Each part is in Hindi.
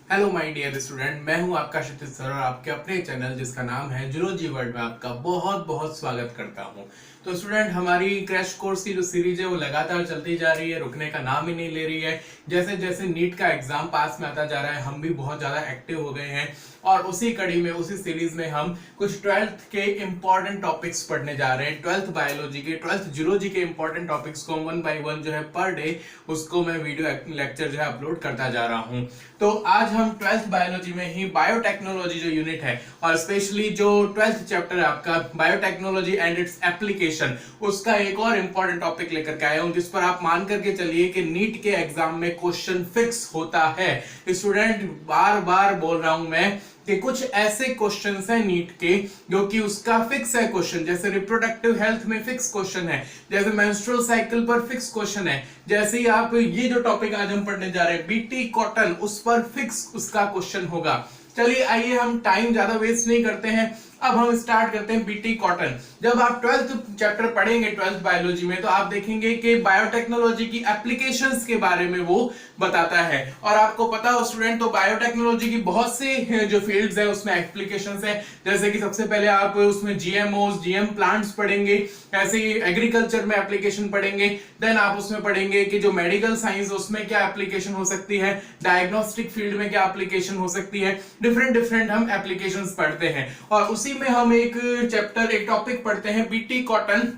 हेलो माय डियर स्टूडेंट, मैं हूं आपका क्षितिज सर और आपके अपने चैनल जिसका नाम है जूलॉजी वर्ल्ड में आपका बहुत बहुत स्वागत करता हूं। तो स्टूडेंट, हमारी क्रैश कोर्स की जो सीरीज है वो लगातार चलती जा रही है, रुकने का नाम ही नहीं ले रही है। जैसे जैसे नीट का एग्जाम पास में आता जा रहा है, हम भी बहुत ज्यादा एक्टिव हो गए हैं और उसी कड़ी में उसी सीरीज में हम कुछ 12th के इंपॉर्टेंट टॉपिक्स पढ़ने जा रहे हैं। 12th बायोलॉजी के, 12th जूलॉजी के इंपॉर्टेंट टॉपिक्स को 1 by 1 जो है पर डे उसको मैं वीडियो लेक्चर जो है अपलोड करता जा रहा हूं। तो आज हम 12th बायोलॉजी में ही बायोटेक्नोलॉजी जो यूनिट है और स्पेशली जो 12th चैप्टर है आपका बायोटेक्नोलॉजी एंड इट्स एप्लीकेशन, उसका एक और इंपॉर्टेंट टॉपिक लेकर के आया हूं जिस पर आप मान करके चलिए कि नीट के एग्जाम में क्वेश्चन फिक्स होता है। स्टूडेंट, बार बार बोल रहा हूं मैं कि कुछ ऐसे क्वेश्चंस हैं नीट के जो कि उसका फिक्स है क्वेश्चन, जैसे रिप्रोडक्टिव हेल्थ में फिक्स क्वेश्चन है, जैसे मेंस्ट्रुअल साइकिल पर फिक्स क्वेश्चन है, जैसे ही आप ये जो टॉपिक आज हम पढ़ने जा रहे हैं बीटी कॉटन, उस पर फिक्स उसका क्वेश्चन होगा। चलिए आइए, हम टाइम ज्यादा वेस्ट नहीं करते हैं, अब हम स्टार्ट करते हैं बीटी कॉटन। जब आप 12th चैप्टर पढ़ेंगे 12th बायोलॉजी में तो आप देखेंगे कि बायोटेक्नोलॉजी की एप्लीकेशंस के बारे में वो बताता है। और आपको पता हो स्टूडेंट, तो बायोटेक्नोलॉजी की बहुत से जो फील्ड्स है उसमें एप्लीकेशंस है। जैसे कि सबसे पहले आप उसमें जीएमओस, जीएम प्लांट्स पढ़ेंगे, ऐसे ही एग्रीकल्चर में एप्लीकेशन पढ़ेंगे। देन आप उसमें पढ़ेंगे कि जो मेडिकल साइंस उसमें क्या एप्लीकेशन हो सकती है, डायग्नोस्टिक फील्ड में क्या एप्लीकेशन हो सकती है, डिफरेंट हम एप्लीकेशंस पढ़ते हैं। और उसी में हम एक चैप्टर, एक टॉपिक पढ़ते हैं बीटी कॉटन।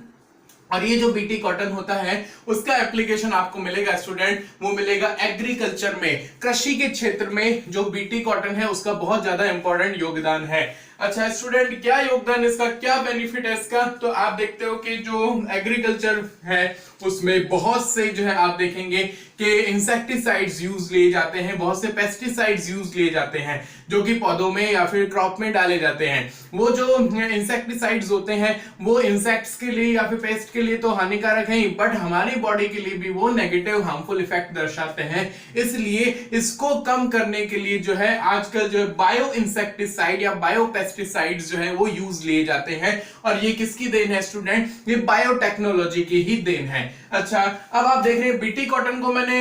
और ये जो बीटी कॉटन होता है उसका एप्लीकेशन आपको मिलेगा स्टूडेंट, वो मिलेगा एग्रीकल्चर में, कृषि के क्षेत्र में जो बीटी कॉटन है उसका बहुत ज्यादा इंपॉर्टेंट योगदान है। अच्छा स्टूडेंट, क्या योगदान इसका, क्या बेनिफिट है इसका, तो आप देखते हो कि जो एग्रीकल्चर है उसमें बहुत से जो है आप देखेंगे कि इंसेक्टिसाइड्स यूज लिए जाते हैं, बहुत से पेस्टिसाइड्स यूज लिए जाते हैं जो कि पौधों में या फिर क्रॉप में डाले जाते हैं। वो जो इंसेक्टिसाइड्स होते हैं वो इंसेक्ट्स के लिए या फिर पेस्ट के लिए तो हानिकारक है, बट हमारी बॉडी के लिए भी वो नेगेटिव हार्मफुल इफेक्ट दर्शाते हैं। इसलिए इसको कम करने के लिए जो है आजकल जो है बायो इंसेक्टिसाइड या बायो पेस्टिसाइड्स जो है वो यूज लिए जाते हैं। और ये किसकी देन है स्टूडेंट, ये बायोटेक्नोलॉजी की ही देन है। अच्छा, अब आप देख रहे हैं बीटी कॉटन को मैंने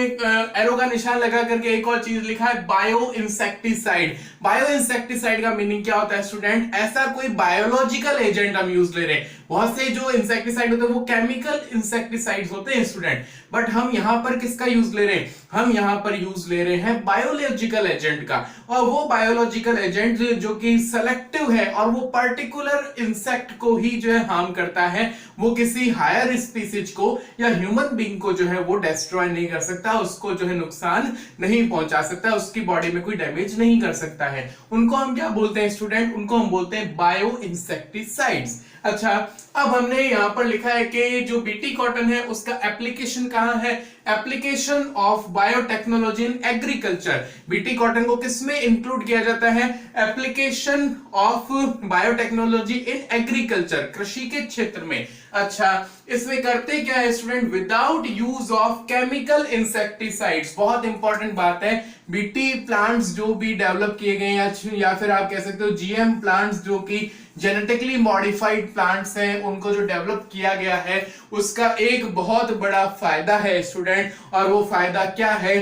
एरो का निशान लगा करके एक और चीज लिखा है, बायो इंसेक्टिसाइड। बायो इंसेक्टिसाइड का मीनिंग क्या होता है स्टूडेंट, ऐसा कोई बायोलॉजिकल एजेंट हम यूज ले रहे हैं। बहुत से जो इंसेक्टिसाइड होते हैं वो केमिकल इंसेक्टिसाइड्स होते हैं स्टूडेंट, बट हम यहां पर किसका यूज ले रहे हैं, हम यहां पर यूज ले रहे हैं बायोलॉजिकल एजेंट का। और वो बायोलॉजिकल एजेंट जो कि सेलेक्टिव है और वो पर्टिकुलर इंसेक्ट को ही जो है हार्म करता है, वो किसी हायर स्पीसीज को या ह्यूमन बीइंग को जो है वो डिस्ट्रॉय नहीं कर सकता, उसको जो है नुकसान नहीं पहुंचा सकता, उसकी बॉडी में कोई डैमेज नहीं कर सकता है। उनको हम क्या बोलते हैं स्टूडेंट, उनको हम बोलते हैं बायो इंसेक्टिसाइड्स। अच्छा, अब हमने यहां पर लिखा है कि जो बीटी कॉटन है उसका एप्लीकेशन कहां है, application of biotechnology in agriculture. BT cotton को किसमें इंक्लूड किया जाता है, application of biotechnology in agriculture, कृषि के क्षेत्र में। अच्छा, इसमें करते क्या है student, without use of chemical insecticides. बहुत इंपॉर्टेंट बात है, बीटी प्लांट्स जो भी डेवलप किए गए या फिर आप कह सकते हो जीएम प्लांट्स जो कि जेनेटिकली मॉडिफाइड प्लांट्स हैं, उनको जो डेवलप किया गया है उसका एक बहुत बड़ा फायदा है स्टूडेंट। और वो फायदा क्या है,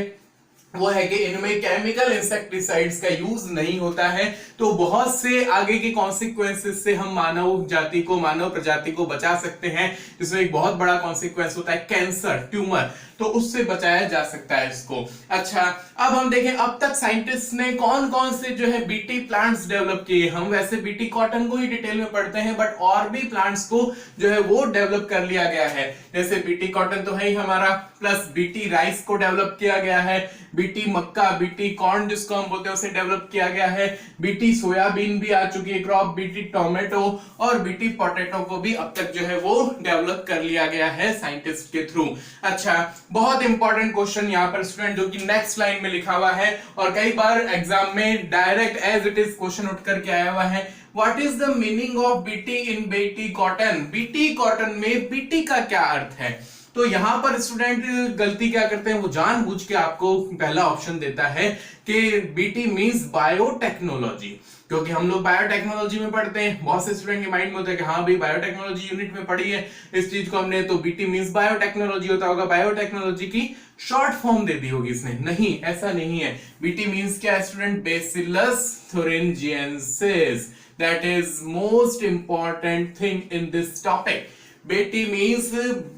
वो है कि इनमें केमिकल इंसेक्टिसाइड्स का यूज नहीं होता है। तो बहुत से आगे के कॉन्सिक्वेंसेस से हम मानव जाति को, मानव प्रजाति को बचा सकते हैं, जिसमें एक बहुत बड़ा कॉन्सिक्वेंस होता है कैंसर, ट्यूमर, तो उससे बचाया जा सकता है इसको। अच्छा, अब हम देखें अब तक साइंटिस्ट ने कौन कौन से जो है बीटी प्लांट्स डेवलप किए। हम वैसे बीटी कॉटन को ही डिटेल में पढ़ते हैं, बट और भी प्लांट्स को जो है वो डेवलप कर लिया गया है। जैसे बीटी कॉटन तो है ही हमारा, प्लस बीटी राइस को डेवलप किया गया है, बीटी मक्का, बीटी कॉर्न जिसको हम बोलते हैं उसे डेवलप किया गया है, बीटी सोयाबीन भी आ चुकी है क्रॉप, बीटी टोमेटो और बीटी पोटैटो को भी अब तक जो है वो डेवलप कर लिया गया है साइंटिस्ट के थ्रू। अच्छा, बहुत इंपॉर्टेंट क्वेश्चन यहाँ पर स्टूडेंट जो कि नेक्स्ट लाइन में लिखा हुआ है और कई बार एग्जाम में direct as it is question उठ करके आया हुआ है, what is the meaning of BT in BT cotton. BT cotton में बीटी का क्या अर्थ है। तो यहां पर स्टूडेंट गलती क्या करते हैं, वो जानबूझ के आपको पहला ऑप्शन देता है कि बीटी मींस बायोटेक्नोलॉजी, क्योंकि हम लोग बायोटेक्नोलॉजी में पढ़ते हैं। बहुत से स्टूडेंट के माइंड में होता है कि हाँ भाई बायोटेक्नोलॉजी यूनिट में पढ़ी है इस चीज को हमने, तो बीटी मींस बायोटेक्नोलॉजी होता होगा, बायोटेक्नोलॉजी की शॉर्ट फॉर्म दे दी होगी इसने। नहीं, ऐसा नहीं है। बीटी मींस क्या है student, bacillus thuringiensis, that is most important thing in this topic. बेटी मीन्स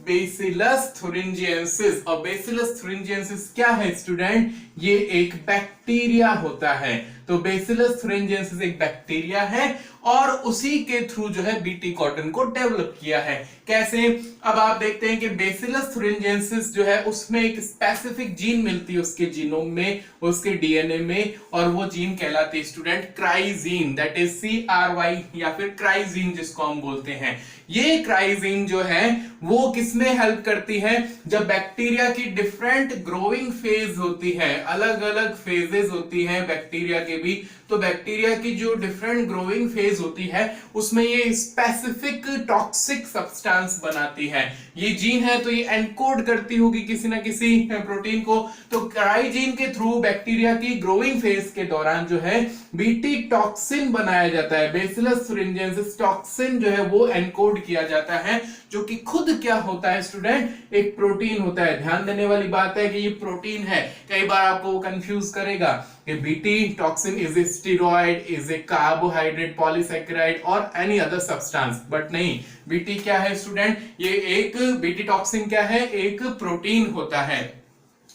बेसिलस thuringiensis, और बेसिलस thuringiensis क्या है स्टूडेंट, ये एक बैक्टीरिया होता है। तो बेसिलस thuringiensis एक बैक्टीरिया है और उसी के थ्रू जो है बीटी कॉटन को डेवलप किया है। कैसे, अब आप देखते हैं कि बेसिलस thuringiensis जो है उसमें एक स्पेसिफिक जीन मिलती है उसके जीनोम में, उसके डीएनए में, और वो जीन कहलाती है स्टूडेंट क्राइजीन, दैट इज CRY या फिर क्राइजीन जिसको हम बोलते हैं। ये क्राइजीन जो है वो किसमें हेल्प करती है, जब बैक्टीरिया की डिफरेंट ग्रोइंग फेज होती है, अलग अलग फेजेस होती हैं बैक्टीरिया के भी, तो बैक्टीरिया की जो डिफरेंट ग्रोइंग फेज होती है उसमें ये स्पेसिफिक टॉक्सिक सब्सटेंस बनाती है। ये जीन है तो ये एनकोड करती होगी किसी ना किसी प्रोटीन को, तो क्राइजीन के थ्रू बैक्टीरिया की ग्रोइंग फेज के दौरान जो है बीटी टॉक्सिन बनाया जाता है। बेसिलस thuringiensis टॉक्सिन जो है वो एनकोड किया जाता है, जो कि खुद क्या होता है स्टूडेंट, एक प्रोटीन होता है। ध्यान देने वाली बात है कि ये प्रोटीन है, कई बार आपको वो कंफ्यूज करेगा कि BT toxin is a steroid, is a carbohydrate, polysaccharide और एनी अदर सब्सटेंस, बट नहीं, बीटी क्या है स्टूडेंट, ये एक बीटी टॉक्सिन क्या है, एक प्रोटीन होता है।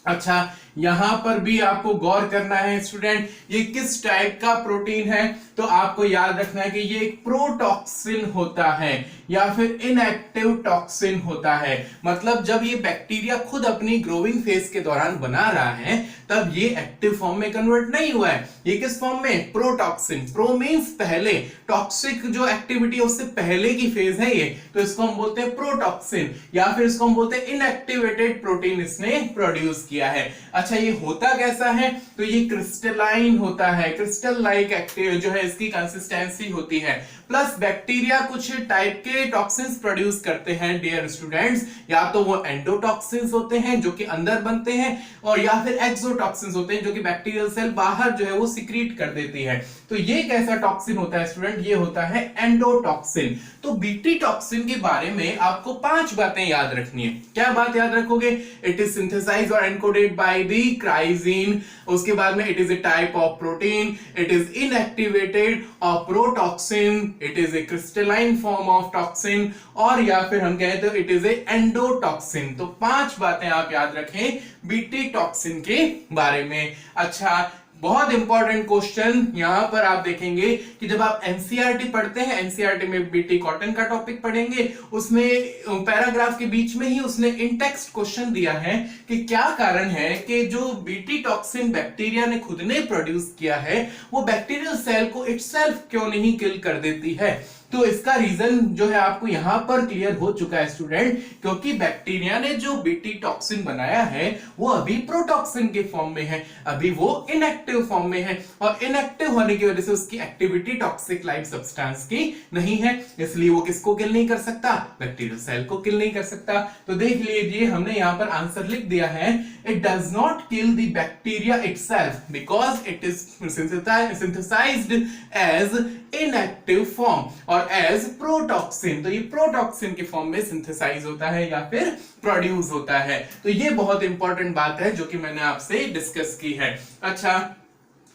अच्छा, यहां पर भी आपको गौर करना है स्टूडेंट, ये किस टाइप का प्रोटीन है, तो आपको याद रखना है कि ये एक प्रोटॉक्सिन होता है या फिर इनएक्टिव टॉक्सिन होता है। मतलब जब ये बैक्टीरिया खुद अपनी ग्रोइंग फेज के दौरान बना रहा है तब ये एक्टिव फॉर्म में कन्वर्ट नहीं हुआ है, ये किस फॉर्म में, प्रोटॉक्सिन। प्रो मींस पहले, टॉक्सिक जो एक्टिविटी है उससे पहले की फेज है ये, तो इसको हम बोलते हैं प्रोटॉक्सिन, या फिर इसको हम बोलते हैं इनएक्टिवेटेड प्रोटीन इसने प्रोड्यूस किया है। अच्छा, ये होता कैसा है, तो ये क्रिस्टलाइन होता है, क्रिस्टल लाइक एक्टिव जो है इसकी कंसिस्टेंसी होती है। प्लस बैक्टीरिया कुछ टाइप के टॉक्सिन्स प्रोड्यूस करते हैं डियर स्टूडेंट्स, या तो वो एंडोटॉक्सिन्स होते हैं जो कि अंदर बनते हैं, और या फिर एक्सोटॉक्सिन्स होते हैं जो कि बैक्टीरियल सेल बाहर जो है वो सिक्रीट कर देती है। तो ये कैसा टॉक्सिन होता है स्टूडेंट, ये होता है एंडोटॉक्सिन। तो बीटी टॉक्सिन के बारे में आपको 5 बातें याद रखनी है। क्या बात याद रखोगे, इट इज सिंथेसाइज्ड और एनकोडेड बाय द क्राइजीन, उसके बाद में it is a type of protein, it is inactivated of protoxin, it is a crystalline form of toxin, और या फिर हम कहते हैं इट इज ए एंडोटॉक्सिन। तो 5 बातें आप याद रखें बीटी टॉक्सिन के बारे में। अच्छा, बहुत इंपॉर्टेंट क्वेश्चन यहां पर आप देखेंगे कि जब आप एनसीईआरटी पढ़ते हैं, एनसीईआरटी में बीटी कॉटन का टॉपिक पढ़ेंगे, उसमें पैराग्राफ के बीच में ही उसने इन टेक्स्ट क्वेश्चन दिया है कि क्या कारण है कि जो बीटी टॉक्सिन बैक्टीरिया ने खुद ने प्रोड्यूस किया है वो बैक्टीरियल सेल को इटसेल्फ क्यों नहीं किल कर देती है। तो इसका रीजन जो है आपको यहां पर क्लियर हो चुका है स्टूडेंट, क्योंकि बैक्टीरिया ने जो बीटी टॉक्सिन बनाया है वो अभी प्रोटॉक्सिन के फॉर्म में है, अभी वो इनएक्टिव फॉर्म में है, और इनएक्टिव होने की वजह से उसकी एक्टिविटी टॉक्सिक लाइक सब्सटेंस की नहीं है, इसलिए वो किसको किल नहीं कर सकता, बैक्टीरियल सेल को किल नहीं कर सकता। तो देख लीजिए हमने यहां पर आंसर लिख दिया है, it does not kill the bacteria itself because it is synthesised as inactive form और एज प्रोटॉक्सिन। तो ये प्रोटॉक्सिन के फॉर्म में सिंथेसाइज होता है या फिर प्रोड्यूस होता है। तो ये बहुत इंपॉर्टेंट बात है जो कि मैंने आपसे डिस्कस की है। अच्छा,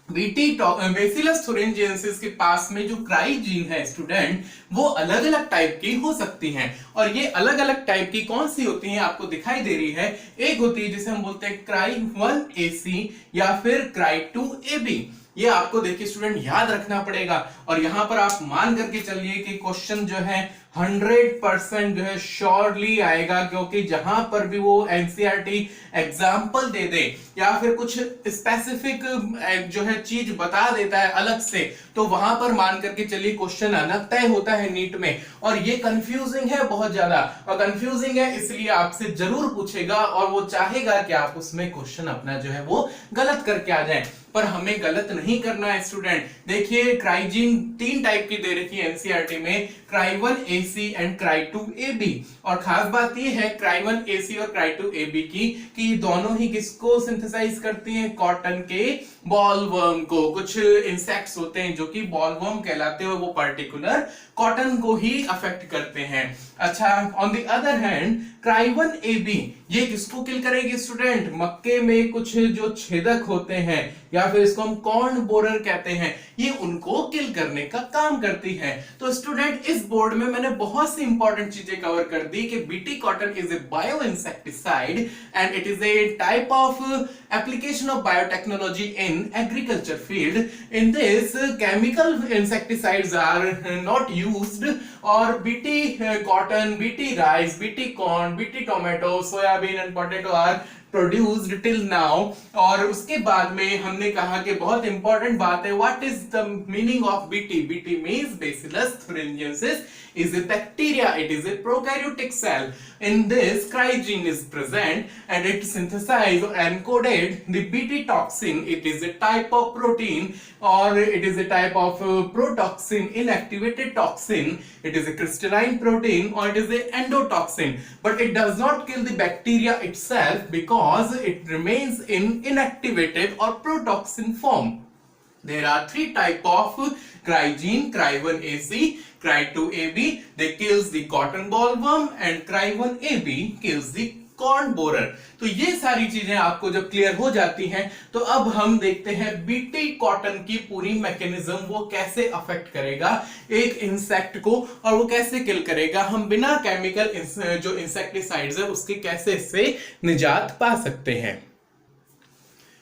बेसिलस thuringiensis के पास में जो क्राइजीन है स्टूडेंट, वो अलग अलग टाइप की हो सकती हैं, और ये अलग अलग टाइप की कौन सी होती हैं आपको दिखाई दे रही है। एक होती है जिसे हम बोलते हैं क्राई 1AC या फिर क्राई 2AB। ये आपको देखिए स्टूडेंट याद रखना पड़ेगा, और यहां पर आप मान करके चलिए कि क्वेश्चन जो है 100% जो है श्योरली आएगा, क्योंकि जहां पर भी वो एनसीईआरटी एग्जाम्पल दे दे या फिर कुछ स्पेसिफिक जो है चीज बता देता है अलग से, तो वहां पर मान करके चलिए क्वेश्चन अलग तय होता है नीट में। और ये कंफ्यूजिंग है बहुत ज्यादा, और कंफ्यूजिंग है इसलिए आपसे जरूर पूछेगा और वो चाहेगा कि आप उसमें क्वेश्चन अपना जो है वो गलत करके आ जाए, पर हमें गलत नहीं करना है स्टूडेंट। देखिए क्राइजीन 3 टाइप की दे रखी है एनसीईआरटी में, Cry1AC एंड Cry2AB। और खास बात ये है Cry1AC और Cry2AB की कि ये दोनों ही किसको सिंथेसाइज करती हैं, कॉटन के बॉलवर्म को। कुछ इंसेक्ट्स होते हैं जो कि बॉलवर्म कहलाते हैं, वो पर्टिकुलर कॉटन को ही अफेक्ट करते हैं। अच्छा, on the other hand Cry1AB ये किसको किल करेगी स्टूडेंट, मक्के में कुछ जो छेदक होते हैं या फिर इसको हम कॉर्न बोरर कहते हैं, ये उनको किल करने का काम करती है। तो स्टूडेंट इस बोर्ड में मैंने बहुत सी इंपॉर्टेंट चीजें कवर कर दी कि BT cotton is a bio insecticide and it is a type of application of biotechnology in agriculture field. In this, chemical insecticides are not used, or BT cotton, BT rice, BT corn, BT tomato, soyabean and potato are produced till now। और उसके बाद में हमने कहा कि बहुत इंपॉर्टेंट बात है, what is the meaning of BT. BT means Bacillus thuringiensis is a bacteria, it is a prokaryotic cell। In this, crygene is present and it synthesized or encoded the BT toxin। It is a type of protein or it is a type of protoxin, inactivated toxin। It is a crystalline protein or it is a endotoxin, but it does not kill the bacteria itself because it remains in inactivated or protoxin form। There are three type of crygene: Cry1AC, Cry2AB, they kills the cotton bollworm and Cry1AB kills the corn borer. तो ये सारी चीजें आपको जब क्लियर हो जाती हैं तो अब हम देखते हैं बीटी कॉटन की पूरी मैकेनिज्म, वो कैसे अफेक्ट करेगा एक इंसेक्ट को और वो कैसे किल करेगा। हम बिना केमिकल जो इंसेक्टिसाइड्स है उसके कैसे इससे निजात पा सकते हैं।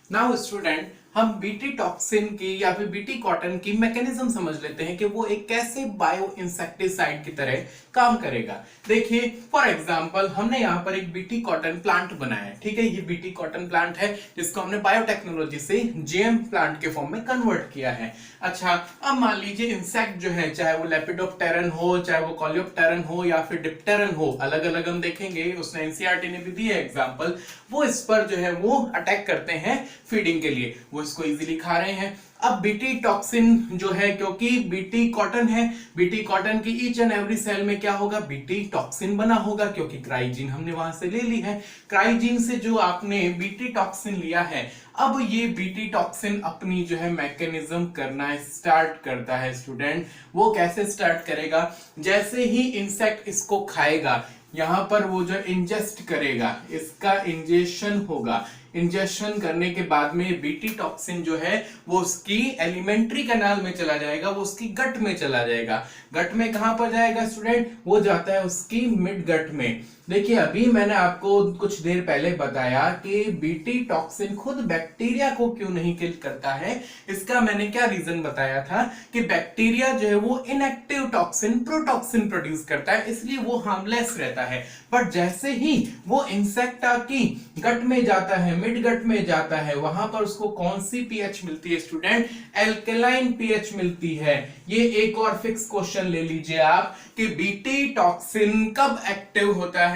नाउ स्टूडेंट, हम बीटी टॉक्सिन की या फिर बीटी कॉटन की मैकेनिज्म समझ लेते हैं कि वो एक कैसे बायो इंसेक्टिसाइड की तरह काम करेगा। देखिए, फॉर एग्जांपल हमने यहाँ पर एक बीटी कॉटन प्लांट बनाया है, ठीक है। ये बीटी कॉटन प्लांट है जिसको हमने बायोटेक्नोलॉजी से जेएम प्लांट के फॉर्म में कन्वर्ट किया है। अच्छा, अब मान लीजिए इंसेक्ट जो है, चाहे वो लेपिडोप्टेरन हो, चाहे वो कॉलियोप्टेरन हो या फिर डिप्टेरन हो, अलग अलग हम देखेंगे, उसने एनसीईआरटी ने भी दी है एग्जांपल। वो इस पर जो है वो अटैक करते हैं फीडिंग के लिए, वो इसको इजीली खा रहे हैं। अब बीटी टॉक्सिन जो है, क्योंकि बीटी कॉटन है, बीटी कॉटन की ईच एंड एवरी सेल में क्या होगा, बीटी टॉक्सिन बना होगा, क्योंकि क्राइजीन हमने वहां से ले ली है। क्राइजीन से जो आपने बीटी टॉक्सिन लिया है, अब ये बीटी टॉक्सिन अपनी जो है मैकेनिज्म करना स्टार्ट करता है स्टूडेंट। वो कैसे स्टार्ट करेगा, जैसे ही इंसेक्ट इसको खाएगा, यहां पर वो जो इंजेस्ट करेगा, इसका इंजेक्शन होगा। इंजेक्शन करने के बाद में बीटी टॉक्सिन जो है वो उसकी एलिमेंट्री कैनाल में चला जाएगा, वो उसकी गट में चला जाएगा। गट में कहां पर जाएगा स्टूडेंट, वो जाता है उसकी मिड गट में। देखिए, अभी मैंने आपको कुछ देर पहले बताया कि बीटी टॉक्सिन खुद बैक्टीरिया को क्यों नहीं किल करता है। इसका मैंने क्या रीजन बताया था कि बैक्टीरिया जो है वो इनएक्टिव टॉक्सिन, प्रोटॉक्सिन प्रोड्यूस करता है, इसलिए वो हार्मलेस रहता है। बट जैसे ही वो इंसेक्ट की गट में जाता है, मिड गट में जाता है, वहां पर उसको कौन सी पीएच मिलती है स्टूडेंट, एल्केलाइन पीएच मिलती है। ये एक और फिक्स क्वेश्चन ले लीजिए आप कि बीटी टॉक्सिन कब एक्टिव होता है,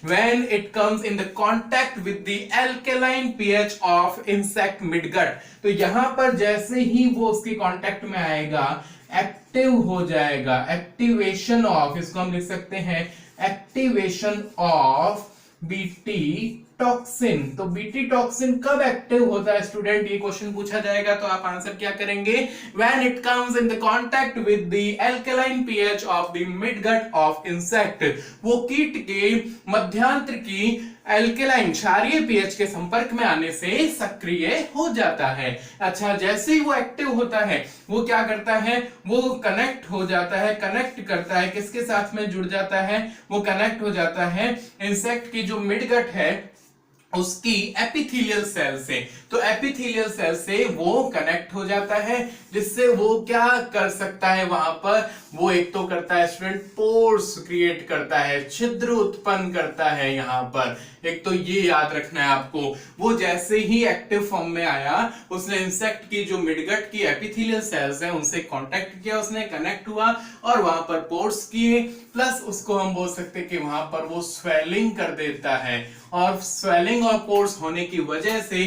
when it comes in the contact with the alkaline pH of insect midgut। तो यहां पर जैसे ही वो उसके कांटेक्ट में आएगा, एक्टिव हो जाएगा। एक्टिवेशन ऑफ, इसको हम लिख सकते हैं एक्टिवेशन ऑफ बीटी टॉक्सिन। तो बीटी टॉक्सिन कब एक्टिव होता है स्टूडेंट, ये क्वेश्चन पूछा जाएगा तो आप आंसर क्या करेंगे, when it comes in the contact with the alkaline pH of the midgut of insect. वो कीट के मध्यांतर की एल्केलाइन क्षारीय पीएच के संपर्क में आने से सक्रिय हो जाता है। अच्छा, जैसे ही वो एक्टिव होता है, वो क्या करता है, वो कनेक्ट हो जाता है, कनेक्ट करता है, किसके साथ में जुड़ जाता है, वो कनेक्ट हो जाता है इंसेक्ट की जो मिडगट है उसकी एपिथेलियल सेल से। तो एपिथेलियल सेल से वो कनेक्ट हो जाता है, जिससे वो क्या कर सकता है, वहां पर वो एक तो करता है स्टूडेंट पोर्स क्रिएट करता है, छिद्र उत्पन्न करता है। यहां पर एक तो ये याद रखना है आपको, वो जैसे ही एक्टिव फॉर्म में आया, उसने इंसेक्ट की जो मिडगट की एपिथेलियल सेल्स हैं उनसे कांटेक्ट किया, उसने कनेक्ट हुआ और वहां पर पोर्स किए, प्लस उसको हम बोल सकते हैं कि वहां पर वो स्वेलिंग कर देता है। और स्वेलिंग और पोर्स होने की वजह से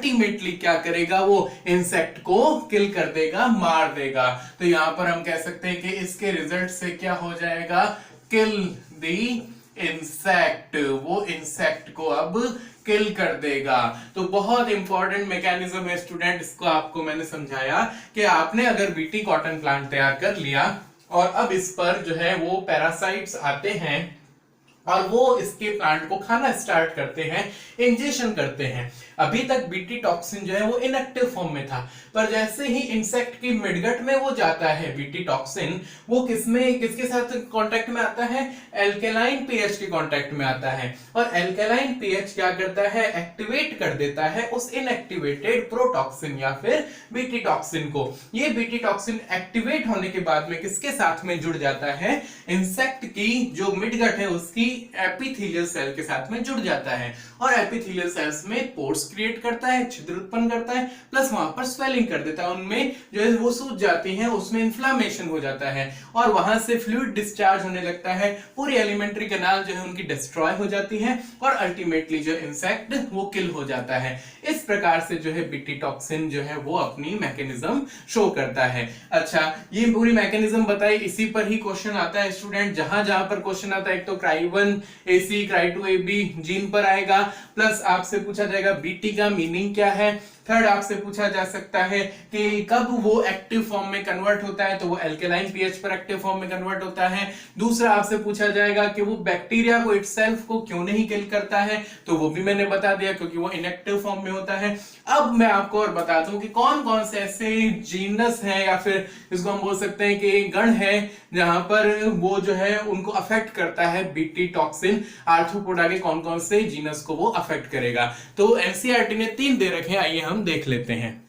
अल्टीमेटली क्या करेगा, वो इंसेक्ट को किल कर देगा, मार देगा। तो यहां पर हम कह सकते हैं कि इसके रिजल्ट से क्या हो जाएगा, किल द इंसेक्ट, वो इंसेक्ट को अब किल कर देगा। तो बहुत इंपॉर्टेंट मैकेनिज्म है स्टूडेंट, इसको आपको मैंने समझाया कि आपने अगर बीटी कॉटन प्लांट तैयार कर लिया और अब इस पर जो है वो पैरासाइट्स आते हैं और वो इसके प्लांट को खाना स्टार्ट करते हैं, इंजेक्शन करते हैं। अभी तक बीटी टॉक्सिन जो है वो इनएक्टिव फॉर्म में था, पर जैसे ही इंसेक्ट की मिडगट में वो जाता है बीटी टॉक्सिन, वो किसके साथ कांटेक्ट में आता है, एल्केलाइन पीएच के कांटेक्ट में आता है। और एल्केलाइन पीएच क्या करता है, एक्टिवेट कर देता है उस इनएक्टिवेटेड प्रोटॉक्सिन या फिर बीटी टॉक्सिन को। ये बीटी टॉक्सिन एक्टिवेट होने के बाद में किसके साथ में जुड़ जाता है, इंसेक्ट की जो मिडगट है उसकी एपिथेलियल सेल के साथ में जुड़ जाता है और एपिथेलियल सेल्स में पोर्स क्रिएट करता है, छिद्र उत्पन्न करता है, प्लस वहां पर स्वेलिंग कर देता है, उनमें जो है वो सूज जाती हैं, उसमें इन्फ्लामेशन हो जाता है और वहां से फ्लूइड डिस्चार्ज होने लगता है, पूरी एलिमेंट्री कैनाल जो है उनकी डिस्ट्रॉय हो जाती है और अल्टीमेटली जो इंसेक्ट वो किल हो जाता है। इस प्रकार से जो है बीटी टॉक्सिन जो है वो अपनी मैकेनिज्म शो करता है। अच्छा, ये पूरी मैकेनिज्म बताई, इसी पर ही क्वेश्चन आता है स्टूडेंट। जहां जहां पर क्वेश्चन आता है, एक तो क्राई1 AC, क्राई2 AB जीन पर आएगा, प्लस आपसे पूछा जाएगा बीटी का मीनिंग क्या है। थर्ड आपसे पूछा जा सकता है कि कब वो एक्टिव फॉर्म में कन्वर्ट होता है, तो वो एल्केलाइन पीएच पर एक्टिव फॉर्म में कन्वर्ट होता है। दूसरा आपसे पूछा जाएगा कि वो बैक्टीरिया को इटसेल्फ को क्यों नहीं किल करता है, तो वो भी मैंने बता दिया, क्योंकि वो इनएक्टिव फॉर्म में होता है। अब मैं आपको और बता दूं कि कौन कौन से ऐसे जीनस हैं या फिर इसको हम बोल सकते हैं कि गण है जहां पर वो जो है उनको अफेक्ट करता है बीटी टॉक्सिन। आर्थ्रोपोडा के कौन कौन से जीनस को वो अफेक्ट करेगा। तो एनसीईआरटी ने 3 दे रखे हैं, आइए हम देख लेते हैं।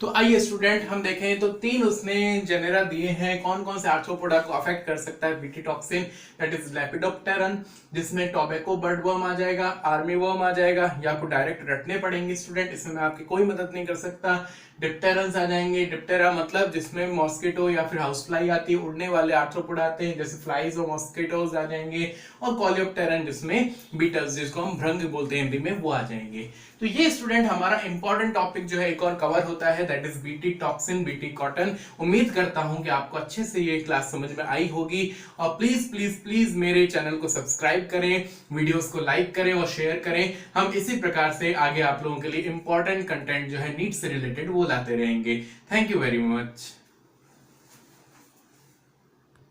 तो आइए स्टूडेंट हम देखें, तो 3 उसने जेनेरा दिए हैं कौन कौन से आर्थ्रोपोडा को अफेक्ट कर सकता है BT toxin. That is lepidopteran, जिसमें टोबैको बर्डवर्म आ जाएगा, आर्मी वर्म आ जाएगा, या आपको डायरेक्ट रटने पड़ेंगे स्टूडेंट, इसमें मैं आपकी कोई मदद नहीं कर सकता। डिप्टेरन्स आ जाएंगे, डिप्टेरा मतलब जिसमें मॉस्किटो या फिर हाउस फ्लाई आती है, उड़ने वाले आर्थ्रोपोडा आते हैं जैसे फ्लाइज और मॉस्किटोज आ जाएंगे, और कोलियोप्टेरन जिसमें बीटल्स, जिसको हम भृंग बोलते हैं हिंदी में, वो आ जाएंगे। तो ये स्टूडेंट हमारा इंपॉर्टेंट टॉपिक जो है एक और कवर होता है, that is BT toxin, BT cotton. उम्मीद करता हूं कि आपको अच्छे से ये क्लास समझ में आई होगी, और प्लीज प्लीज प्लीज मेरे चैनल को सब्सक्राइब करें, वीडियोस को लाइक करें और शेयर करें। हम इसी प्रकार से आगे आप लोगों के लिए इंपॉर्टेंट कंटेंट जो है नीट से रिलेटेड वो लाते रहेंगे। Thank you very much.